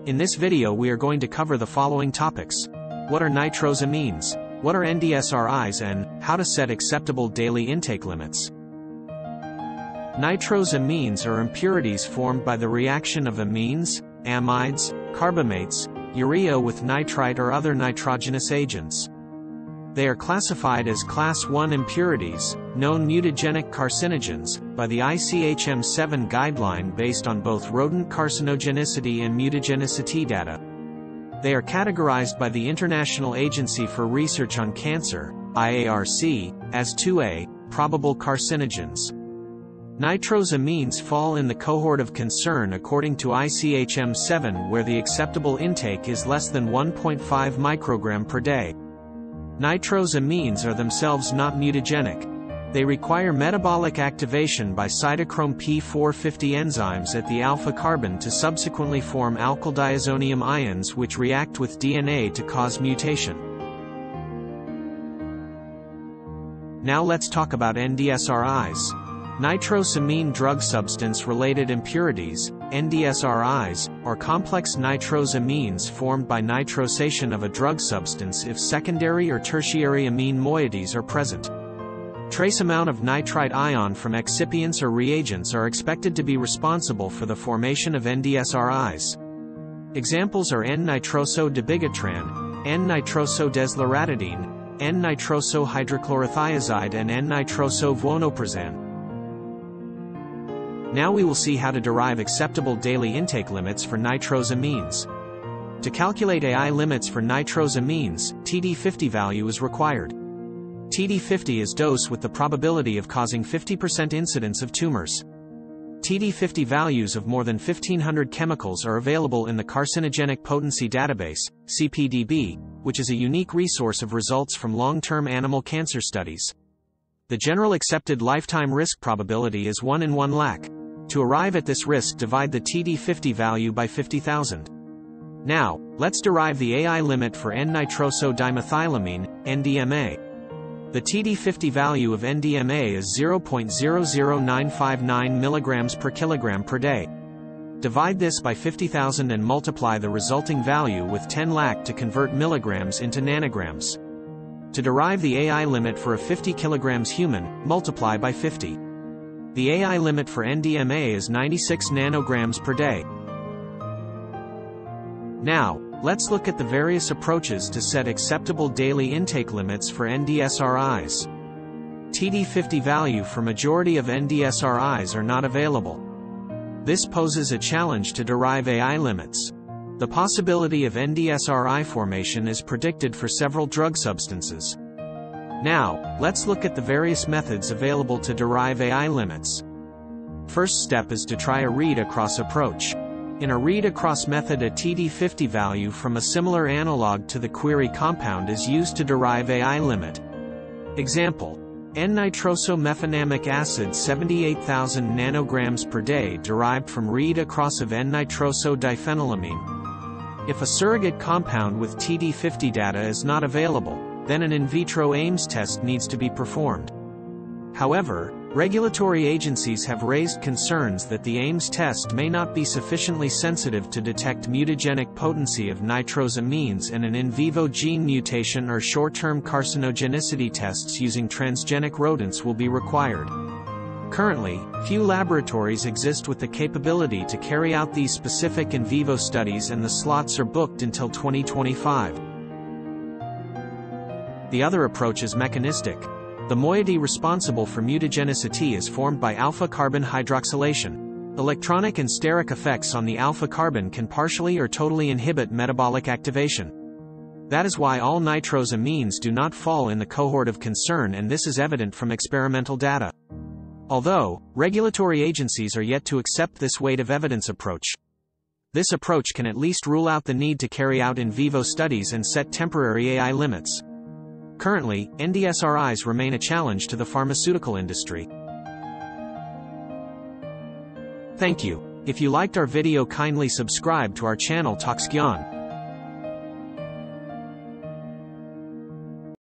In this video we are going to cover the following topics. What are nitrosamines? What are NDSRIs and how to set acceptable daily intake limits? Nitrosamines are impurities formed by the reaction of amines, amides, carbamates, urea with nitrite or other nitrogenous agents. They are classified as Class I impurities, known mutagenic carcinogens, by the ICH M7 Guideline based on both rodent carcinogenicity and mutagenicity data. They are categorized by the International Agency for Research on Cancer, IARC, as 2A, probable carcinogens. Nitrosamines fall in the cohort of concern according to ICH M7 where the acceptable intake is less than 1.5 microgram per day. Nitrosamines are themselves not mutagenic. They require metabolic activation by cytochrome P450 enzymes at the alpha carbon to subsequently form alkyldiazonium ions which react with DNA to cause mutation. Now let's talk about NDSRIs. Nitrosamine drug substance-related impurities, NDSRIs, are complex nitrosamines formed by nitrosation of a drug substance if secondary or tertiary amine moieties are present. Trace amount of nitrite ion from excipients or reagents are expected to be responsible for the formation of NDSRIs. Examples are N-nitroso-dibigatran, N-nitroso-desloratadine, N-nitroso-hydrochlorothiazide and N-nitroso-vuonoprazan. Now we will see how to derive acceptable daily intake limits for nitrosamines. To calculate AI limits for nitrosamines, TD50 value is required. TD50 is dose with the probability of causing 50% incidence of tumors. TD50 values of more than 1,500 chemicals are available in the Carcinogenic Potency Database, CPDB, which is a unique resource of results from long-term animal cancer studies. The general accepted lifetime risk probability is 1 in 1 lakh. To arrive at this risk, divide the TD50 value by 50,000. Now, let's derive the AI limit for N-nitroso-dimethylamine, NDMA. The TD50 value of NDMA is 0.00959 mg per kilogram per day. Divide this by 50,000 and multiply the resulting value with 10 lakh to convert milligrams into nanograms. To derive the AI limit for a 50 kg human, multiply by 50. The AI limit for NDMA is 96 nanograms per day. Now, let's look at the various approaches to set acceptable daily intake limits for NDSRIs. TD50 value for majority of NDSRIs are not available. This poses a challenge to derive AI limits. The possibility of NDSRI formation is predicted for several drug substances. Now, let's look at the various methods available to derive AI limits. First step is to try a read-across approach. In a read-across method, a TD50 value from a similar analog to the query compound is used to derive AI limit. Example: N-nitroso-mefenamic acid 78,000 nanograms per day derived from read-across of N-nitroso-diphenylamine. If a surrogate compound with TD50 data is not available, then an in vitro AIMS test needs to be performed. However, regulatory agencies have raised concerns that the AIMS test may not be sufficiently sensitive to detect mutagenic potency of nitrosamines, and an in vivo gene mutation or short-term carcinogenicity tests using transgenic rodents will be required. Currently, few laboratories exist with the capability to carry out these specific in vivo studies, and the slots are booked until 2025. The other approach is mechanistic. The moiety responsible for mutagenicity is formed by alpha carbon hydroxylation. Electronic and steric effects on the alpha carbon can partially or totally inhibit metabolic activation. That is why all nitrosamines do not fall in the cohort of concern, and this is evident from experimental data. Although, regulatory agencies are yet to accept this weight of evidence approach. This approach can at least rule out the need to carry out in vivo studies and set temporary AI limits. Currently, NDSRIs remain a challenge to the pharmaceutical industry. Thank you. If you liked our video, kindly subscribe to our channel Talksgyan.